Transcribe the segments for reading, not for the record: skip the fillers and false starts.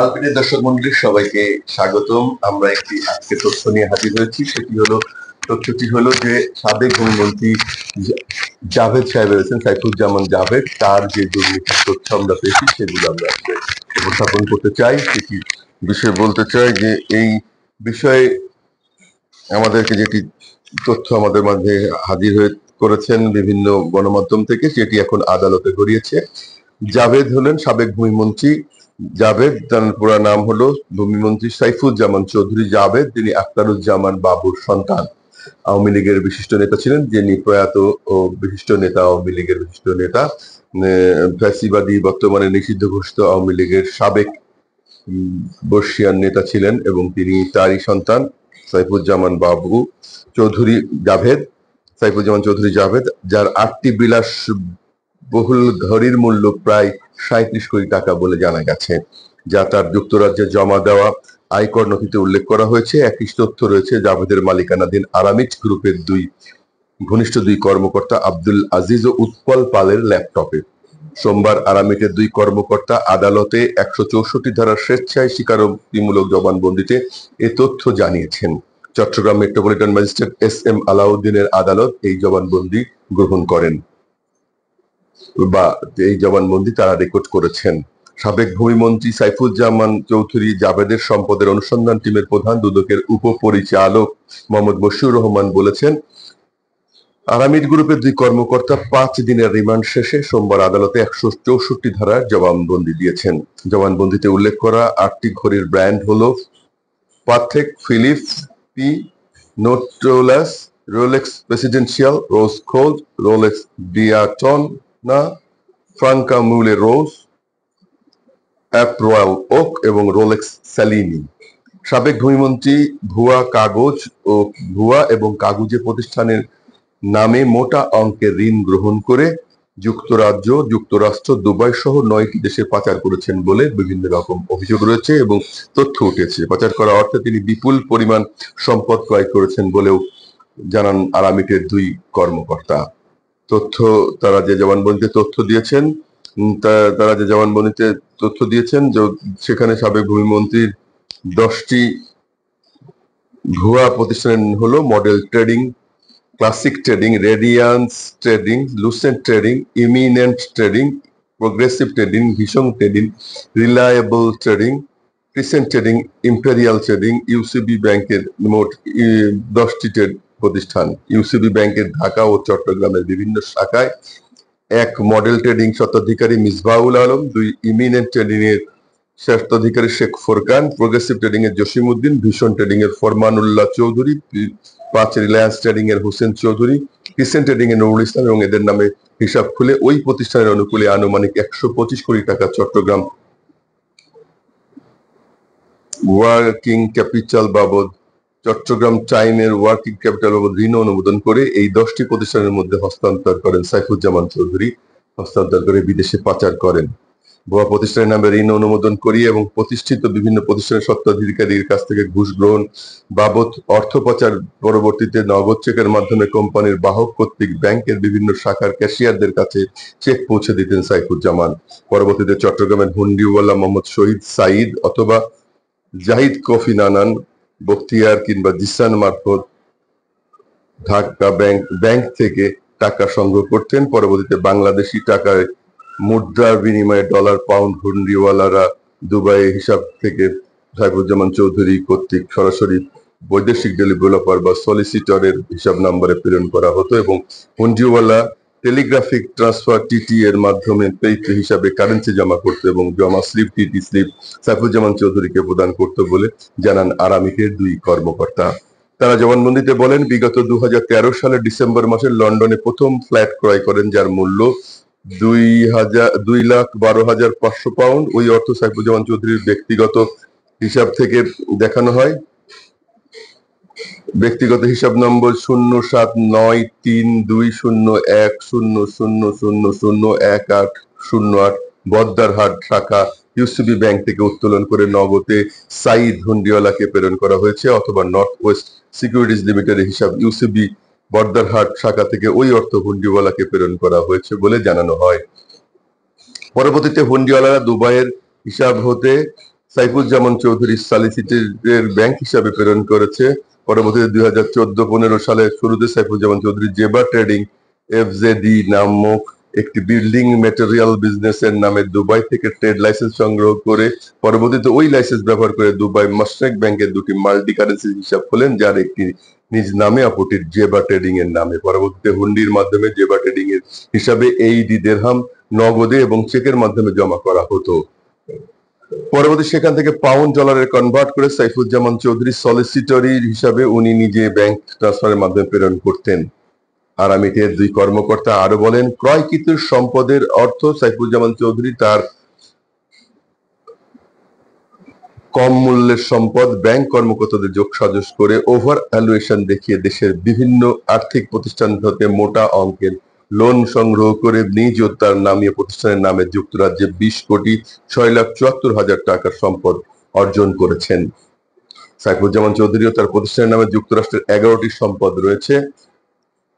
আলপিনের দর্শক মন্ডলী সবাইকে স্বাগতম। আমরা একটি আজকে তথ্য নিয়ে হাজির হয়েছি। তথ্যটি হলো যে সাবেক গৃহমন্ত্রী জাভেদ সাহেব রয়েছেন, সাইফুজ্জামান জাভেদ, তার যে দুর্নীতির তথ্য আমরা পেয়েছি সেগুলো আমরা আজকে উপস্থাপন করতে চাই। সেটি বিষয়ে বলতে চাই যে এই বিষয়ে আমাদেরকে যেটি তথ্য আমাদের মাঝে হাজির হয়ে করেছেন বিভিন্ন গণমাধ্যম থেকে, সেটি এখন আদালতে গড়িয়েছে। জাভেদ হলেন সাবেক ভূমিমন্ত্রী। জাভেদ, তার পুরো নাম হলো ভূমিমন্ত্রী সাইফুজ্জামান চৌধুরী জাভেদ। তিনি আখতারুজ্জামান বাবুর সন্তান। আওয়ামী লীগের বিশিষ্ট নেতা ছিলেন, যিনি প্রয়াত ও বিশিষ্ট নেতা, আওয়ামী লীগের বিশিষ্ট নেতা, ফ্যাসিবাদী, বর্তমানে নিষিদ্ধ ঘোষিত আওয়ামী লীগের সাবেক বর্ষিয়ান নেতা ছিলেন এবং তিনি তারই সন্তান সাইফুজ্জামান বাবু চৌধুরী জাভেদ, সাইফুজ্জামান চৌধুরী জাভেদ, যার 8টি বিলাস বহুল ঘড়ির মূল্য প্রায় 37 কোটি টাকা বলে জানা গেছে, যা তার যুক্তরাজ্যে জমা দেওয়া আয়কর নথিতে উল্লেখ করা হয়েছে। একই তথ্য রয়েছে জাভেদের মালিকানাধীন আরামিট গ্রুপের ঘনিষ্ঠ দুই কর্মকর্তা আব্দুল আজিজ ও উৎপল পালের ল্যাপটপে। সোমবার আরামিটের দুই কর্মকর্তা আদালতে 164 ধারার স্বেচ্ছায় স্বীকারোক্তিমূলক জবানবন্দিতে এ তথ্য জানিয়েছেন। চট্টগ্রাম মেট্রোপলিটন ম্যাজিস্ট্রেট SM আলাউদ্দিনের আদালত এই জবানবন্দি গ্রহণ করেন বা এই জবানবন্দি তারা রেকর্ড করেছেন। সাবেক ভূমিমন্ত্রী সাইফুজ্জামান চৌধুরী জাভেদের সম্পদের অনুসন্ধান টিমের প্রধান দুদকের উপপরিচালক মোহাম্মদ বশিউর রহমান বলেছেন, আরামিট গ্রুপের দুই কর্মকর্তা 5 দিনের রিমান্ড শেষে সোমবার আদালতে 164 ধারার জবানবন্দি দিয়েছেন। জবানবন্দিতে উল্লেখ করা 8টি ঘড়ির ব্র্যান্ড হলো Patek Philippe, P Nautilus, Rolex presidential, rose gold, Rolex Daytona, Franck Muller rose, AP Royal Oak এবং রোলেক্স স্যালিনি। সাবেক ভূমিমন্ত্রী ভুয়া এবং কাগুজে প্রতিষ্ঠানের নামে মোটা অঙ্কের ঋণ গ্রহণ করে যুক্তরাজ্য, যুক্তরাষ্ট্র, দুবাই সহ 9টি দেশে পাচার করেছেন বলে বিভিন্ন রকম অভিযোগ রয়েছে এবং তথ্য উঠেছে। পাচার করা অর্থে তিনি বিপুল পরিমাণ সম্পদ ক্রয় করেছেন বলেও জানান আরামিটের দুই কর্মকর্তা। তারা যে জবানবন্দিতে তথ্য দিয়েছেন সেখানে সাবেক ভূমিমন্ত্রীর 10টি ভুয়া প্রতিষ্ঠান হলো model trading, classic trading, radiance trading, Lucent trading, eminent trading, progressive trading, vision trading, reliable trading, crescent trading, imperial trading. UCB ব্যাংকের মোট 10টি প্রতিষ্ঠান। ইউসিবি ব্যাংকের ঢাকা ও চট্টগ্রামের বিভিন্ন শাখায় 1 মডেল ট্রেডিং স্বত্বাধিকারী মিসবাহুল আলম, 2 ইমিনেন্ট ট্রেডিং এর স্বত্বাধিকারী শেখ ফোরকান, প্রোগ্রেসিভ ট্রেডিং এর জসিম উদ্দিন, ভিশন ট্রেডিং এর ফরমানুল্লাহ চৌধুরী, 5 রিলায়েন্স ট্রেডিং এর হোসেন চৌধুরী, ক্রিসেন্ট ট্রেডিং এর নুরুল ইসলাম এবং এদের নামে হিসাব খুলে ওই প্রতিষ্ঠানের অনুকূলে আনুমানিক 125 কোটি টাকা চট্টগ্রাম ওয়ার্কিং ক্যাপিটাল বাবদ ঋণ অনুমোদন করে এই 10টি প্রতিষ্ঠানের মধ্যে হস্তান্তর করেন সাইফুজ্জামান চৌধুরী। হস্তান্তর করে বিদেশে পাচার করেন। ভুয়া প্রতিষ্ঠানের নামে ঋণ অনুমোদন করিয়ে এবং প্রতিষ্ঠিত বিভিন্ন প্রতিষ্ঠানের স্বত্বাধিকারীর কাছ থেকে ঘুষ গ্রহণ বাবদ অর্থ পাচার, পরবর্তীতে নগদ চেকের মাধ্যমে কোম্পানির বাহক কর্তৃক ব্যাংকের বিভিন্ন শাখার ক্যাশিয়ারদের কাছে চেক পৌঁছে দিতেন সাইফুজ্জামান। পরবর্তীতে চট্টগ্রামের হুন্ডিওয়ালা মোহাম্মদ শহীদ সাইদ অথবা জাহিদ কফি নানান, বখতিয়ার কিংবা জিসান মারফত ঢাকা ব্যাংক থেকে টাকা সংগ্রহ করতেন। পরবর্তীতে বাংলাদেশি টাকায় মুদ্রার বিনিময়ে ডলার, পাউন্ড হুন্ডিওয়ালারা দুবাই হিসাব থেকে সাইফুজ্জামান চৌধুরী কর্তৃক সরাসরি বৈদেশিক ডেভেলপার বা সলিসিটরের হিসাব নাম্বারে প্রেরণ করা হতো এবং হুন্ডিওয়ালা টেলিগ্রাফিক ট্রান্সফার TT এর মাধ্যমে পেইড হিসাবে কারেন্সি জমা করতো এবং জমা স্লিপ, TT স্লিপ সাইফুজ্জামান চৌধুরীকে প্রদান করত বলে জানান আরামিটের দুই কর্মকর্তা। তারা জবানবন্দিতে বলেন, বিগত 2013 সালের ডিসেম্বর মাসে লন্ডনে প্রথম ফ্ল্যাট ক্রয় করেন যার মূল্য 2,12,500 পাউন্ড। ওই অর্থ সাইফুজ্জামান চৌধুরীর ব্যক্তিগত হিসাব থেকে দেখানো হয়। ব্যক্তিগত হিসাব নম্বর 07932010001808 বদ্দারহাট শাখা ইউসিবি ব্যাংক থেকে উত্তোলন করে নগদে সাইদ হুন্ডিওয়ালাকে প্রেরণ করা হয়েছে, অথবা নর্থ ওয়েস্ট সিকিউরিটিজ লিমিটেডের হিসাব ইউসিবি বদ্দারহাট শাখা থেকে ওই অর্থ হুন্ডিওয়ালাকে প্রেরণ করা হয়েছে বলে জানানো হয়। পরবর্তীতে হুন্ডিওয়ালারা দুবাইয়ের হিসাব হতে সাইফুজ্জামান চৌধুরী সলিসিটরের ব্যাংক হিসাবে প্রেরণ করেছে। পরবর্তীতে 2014-15 সালের শুরুতে সাইফুজ্জামান চৌধুরী জেবা ট্রেডিং এফজেডি নামক একটি বিল্ডিং ম্যাটেরিয়াল বিজনেসের নামে দুবাই থেকে ট্রেড লাইসেন্স সংগ্রহ করে পরবর্তীতে ওই লাইসেন্স ব্যবহার করে দুবাই মাশরেক ব্যাংকের দুটি মাল্টি কারেন্সি হিসাব খোলেন, যার একটি নিজ নামে অপরটি জেবা ট্রেডিং এর নামে। পরবর্তীতে হুন্ডির মাধ্যমে জেবা ট্রেডিং এর হিসাবে এইডি দিরহাম নগদে এবং চেকের মাধ্যমে জমা করা হতো। পরবর্তী সেখান থেকে পাউন্ড ডলারে কনভার্ট করে সাইফুজ্জামান চৌধুরী সলিসিটরি হিসাবে উনি নিজে ব্যাংক ট্রান্সফারের মাধ্যমে প্রেরণ করতেন। আরামিটের দুই কর্মকর্তা আরো বলেন, ক্রয়কৃত সম্পদের অর্থ সাইফুজ্জামান চৌধুরী তার কম মূল্যের সম্পদ ব্যাংক কর্মকর্তাদের যোগসাজশ করে ওভার ভ্যালুয়েশন দেখিয়ে দেশের বিভিন্ন আর্থিক প্রতিষ্ঠান হতে মোটা অঙ্কের লোন সংগ্রহ করে নিজ ও তার নামীয় প্রতিষ্ঠানের নামে যুক্তরাজ্যে 20,06,74,000 টাকার সম্পদ অর্জন করেছেন। সাইফুজ্জামান চৌধুরী ও তার প্রতিষ্ঠানের নামে যুক্তরাষ্ট্রের 11টি সম্পদ রয়েছে,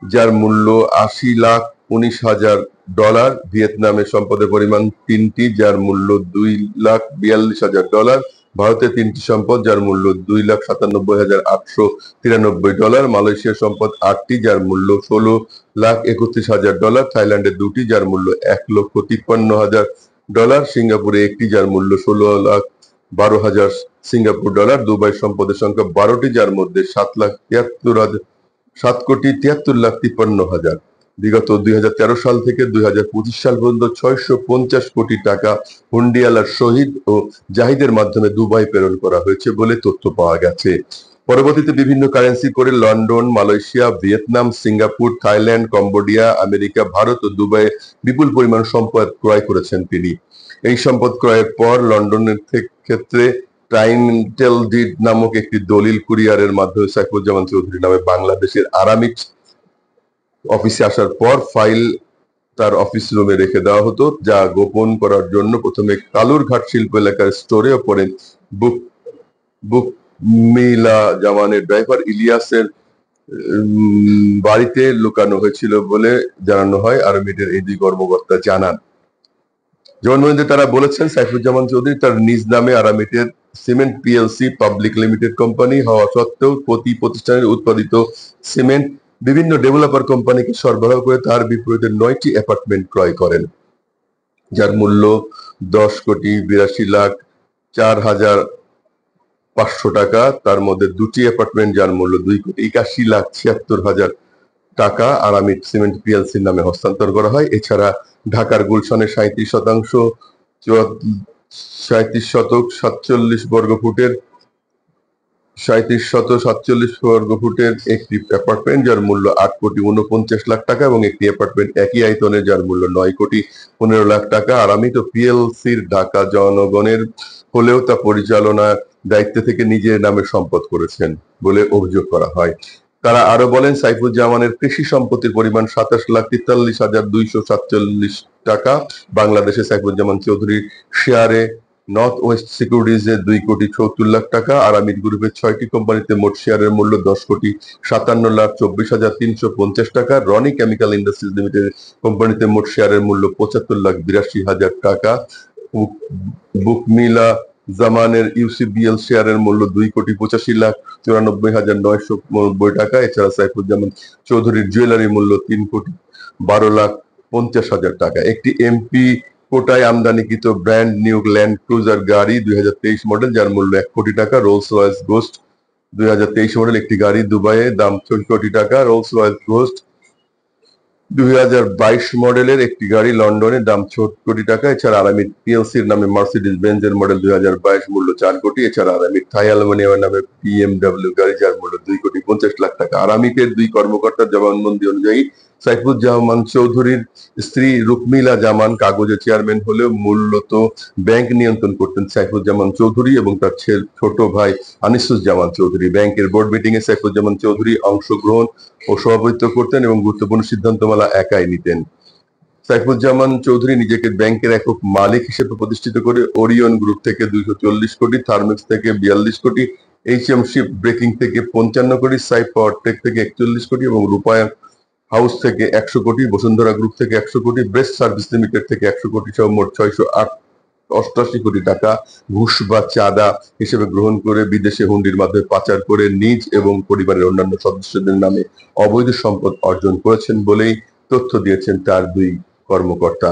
যার মূল্য $80,19,000। ভিয়েতনামে সম্পদের পরিমাণ 3টি, যার মূল্য $2,42,000। ভারতে 3টি সম্পদ, যার মূল্য $2,97,893। মালয়েশিয়ার সম্পদ 8টি, যার মূল্য $16,31,000। থাইল্যান্ডে 2টি, যার মূল্য $1,53,000। সিঙ্গাপুরে 1টি, যার মূল্য $16,12,000 সিঙ্গাপুর ডলার। দুবাই সম্পদের সংখ্যা 12টি, যার মধ্যে $7,73,53,53,53। বিগত 2013 সাল থেকে 2025 সাল পর্যন্ত 650 কোটি টাকা হুন্ডিয়ালার শহীদ ও জাহিদের মাধ্যমে দুবাই প্রেরণ করা হয়েছে বলে তথ্য পাওয়া গেছে। পরবর্তীতে বিভিন্ন কারেন্সি করে London, Malaysia, Vietnam, Singapore, Thailand, Cambodia, America, Bharat ও দুবাইয়ে বিপুল পরিমাণ সম্পদ ক্রয় করেছেন তিনি। এই সম্পদ ক্রয়ের পর লন্ডনের ক্ষেত্রে টাইটেল ডিড নামক একটি দলিল কুরিয়ারের মাধ্যমে সাইফুজ্জামান চৌধুরী নামে বাংলাদেশের আরামিট অফিসে আসার পর ফাইল তার অফিস রুমে রেখে দেওয়া হতো, যা গোপন করার জন্য প্রথমে কালুরঘাট শিল্প এলাকার স্টোরে ও পরে বুকমিলা জামানের ড্রাইভার ইলিয়াসের বাড়িতে লুকানো হয়েছিল বলে জানানো হয়। আরামিটের এই দুই কর্মকর্তা জানান। জবানবন্দিতে তারা বলেছেন, সাইফুজ্জামান চৌধুরী তার নিজ নামে আরামিটের cement PLC public limited company হওয়া সত্ত্বেও প্রতি প্রতিষ্ঠানের উৎপাদিত সিমেন্ট বিভিন্ন ডেভেলপার কোম্পানিকে সরবরাহ করে তার বিপরীতে 9টি অ্যাপার্টমেন্ট ক্রয় করেন, যার মূল্য $10,82,04,500 টাকা। তার মধ্যে 2টি অ্যাপার্টমেন্ট, যার মূল্য $2,81,76,000 টাকা আরামিট সিমেন্ট পিএলসির নামে হস্তান্তর করা হয়। এছাড়া ঢাকার গুলশানের 37 শতক 47 বর্গ ফুটের একটি অ্যাপার্টমেন্ট, যার মূল্য $8,49,00,000 টাকা এবং একটি অ্যাপার্টমেন্ট একই আয়তনে, যার মূল্য $9,15,00,000 টাকা আরামিট ও পিএলসির ঢাকা জনগণের হলেও তা পরিচালনার দায়িত্ব থেকে নিজের নামে সম্পদ করেছেন বলে অভিযোগ করা হয়। তারা আরো বলেন, সাইফুজ্জামানের কৃষি সম্পত্তির পরিমাণ 27,43,247 টাকা। বাংলাদেশে সাইফুজ্জামান চৌধুরীর শেয়ারে নর্থ ওয়েস্ট সিকিউরিটিজে 2,70,00,000 টাকা। আরামিট গ্রুপের 6টি কোম্পানিতে মোট শেয়ারের মূল্য 10,57,24,350 টাকা। রনি কেমিক্যাল ইন্ডাস্ট্রিজ লিমিটেড কোম্পানিতে মোট শেয়ারের মূল্য 75,82,000 টাকা। বুকমিলা জামানের ইউসিবিএল শেয়ারের মূল্য 2,85,94,990 টাকা। এছাড়া সাইফুজ্জামান চৌধুরীর জুয়েলারি মূল্য 3,12,50,000 টাকা। একটি এমপি কোটায় আমদানিকৃত ব্র্যান্ড নিউ ল্যান্ড ক্রুজার গাড়ি 2023 মডেল, যার মূল্য 1 কোটি টাকা। রোলস রয়েস গোস্ট 2023 মডেল একটি গাড়ি, দুবাইয়ে, দাম 6 কোটি টাকা। রোলস রয়েস গোস্ট 2022 মডেলের একটি গাড়ি, লন্ডনে, দাম 6 কোটি টাকা। এছাড়া আরামিট পিএলসির নামে মার্সিডিজ বেঞ্জের মডেল 2022 মূল্য 4 কোটি। এছাড়া আরামিট থাই অ্যালুমিনিয়ামের নামে বিএমডব্লিউ গাড়ি, যার মূল্য 2,50,00,000 টাকা। আরামিটের দুই কর্মকর্তার জবানবন্দি অনুযায়ী সাইফুজ্জামান চৌধুরীর স্ত্রী রুকমিলা জামান কাগজে চেয়ারম্যান হলেও মূলত ব্যাংক নিয়ন্ত্রণ করতেন সাইফুজ্জামান চৌধুরী এবং তার ছোট ভাই আনিসুজ্জামান চৌধুরী। ব্যাংকের বোর্ড মিটিং এ সাইফুজ্জামান চৌধুরী অংশগ্রহণ ও সভাপতিত্ব করতেন এবং গুরুত্বপূর্ণ সিদ্ধান্তমালা একাই নিতেন। সাইফুজ্জামান চৌধুরী নিজেকে ব্যাংকের একক মালিক হিসেবে প্রতিষ্ঠিত করে ওরিয়ন গ্রুপ থেকে 240 কোটি, থার্মেক্স থেকে 42 কোটি, এইচএম শিপ ব্রেকিং থেকে 55 কোটি, সাইফ পাওয়ার টেক থেকে 41 কোটি এবং রূপায়ণ হাউস থেকে 100 কোটি, বসুন্ধরা গ্রুপ থেকে 100 কোটি, ব্রেস্ট সার্ভিস লিমিটেড থেকে 100 কোটি সহ মোট 88 কোটি টাকা ঘুষ বা চাঁদা হিসেবে গ্রহণ করে বিদেশে হুন্ডির মাধ্যমে পাচার করে নিজ এবং পরিবারের অন্যান্য সদস্যদের নামে অবৈধ সম্পদ অর্জন করেছেন বলেই তথ্য দিয়েছেন তার দুই কর্মকর্তা।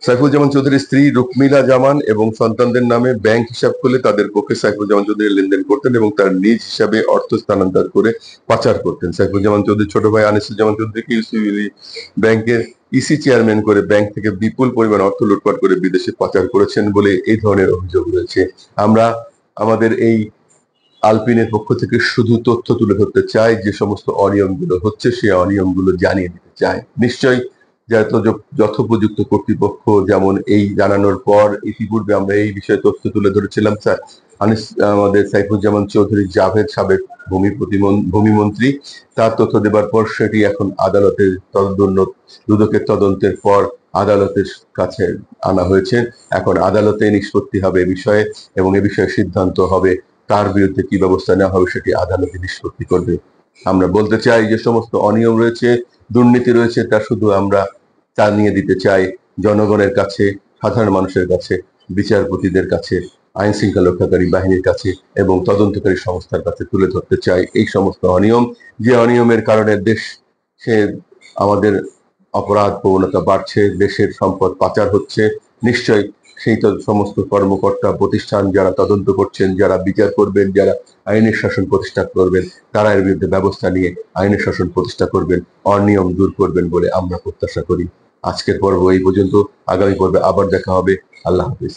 সাইফুজ্জামান চৌধুরীর স্ত্রী রুকমিলা জামান এবং সন্তানদের নামে ব্যাংক হিসাব খুলে তাদের পক্ষে সাইফুজ্জামান চৌধুরী লেনদেন করতেন এবং তার নিজ হিসাবে অর্থ স্থানান্তর করে পাচার করতেন। সাইফুজ্জামান চৌধুরীর ছোট ভাই আনিসুজ্জামান চৌধুরীকে ইউসিবি ব্যাংকের ইসি চেয়ারম্যান করে ব্যাংক থেকে বিপুল পরিমাণ অর্থ লুটপাট করে বিদেশে পাচার করেছেন বলে এই ধরনের অভিযোগ রয়েছে। আমরা আমাদের এই আলপিনের পক্ষ থেকে শুধু তথ্য তুলে ধরতে চাই, যে সমস্ত অনিয়মগুলো হচ্ছে সেই অনিয়মগুলো জানিয়ে দিতে চাই। নিশ্চয়ই যথোপযুক্ত কর্তৃপক্ষ যেমন এই জানানোর পর ইতিপূর্বে আমরা এই বিষয়ে তথ্য তুলে ধরেছিলাম। আমাদের সাইফুজ্জামান চৌধুরী জাভেদ সাবেক ভূমিমন্ত্রী, তার তথ্য দেবার পর সেটি এখন আদালতের দুদকের তদন্তের পর আদালতের কাছে আনা হয়েছে। এখন আদালতে নিষ্পত্তি হবে এ বিষয়ে এবং এ বিষয়ে সিদ্ধান্ত হবে তার বিরুদ্ধে কি ব্যবস্থা নেওয়া হবে সেটি আদালতে নিষ্পত্তি করবে। আমরা বলতে চাই যে সমস্ত অনিয়ম রয়েছে, দুর্নীতি রয়েছে, তা শুধু আমরা জানিয়ে দিতে চাই জনগণের কাছে, সাধারণ মানুষের কাছে, বিচারপতিদের কাছে, আইন শৃঙ্খলা রক্ষাকারী বাহিনীর কাছে এবং তদন্তকারী সংস্থার কাছে তুলে ধরতে চাই এই সমস্ত অনিয়ম, যে অনিয়মের কারণে সে আমাদের অপরাধ প্রবণতা বাড়ছে, দেশের সম্পদ পাচার হচ্ছে। নিশ্চয়ই সেই সমস্ত কর্মকর্তা প্রতিষ্ঠান যারা তদন্ত করছেন, যারা বিচার করবেন, যারা আইনের শাসন প্রতিষ্ঠা করবেন, তারা এর বিরুদ্ধে ব্যবস্থা নিয়ে আইনের শাসন প্রতিষ্ঠা করবেন, অনিয়ম দূর করবেন বলে আমরা প্রত্যাশা করি। আজকের পর্ব এই পর্যন্ত, আগামী পর্বে আবার দেখা হবে। আল্লাহ হাফিজ।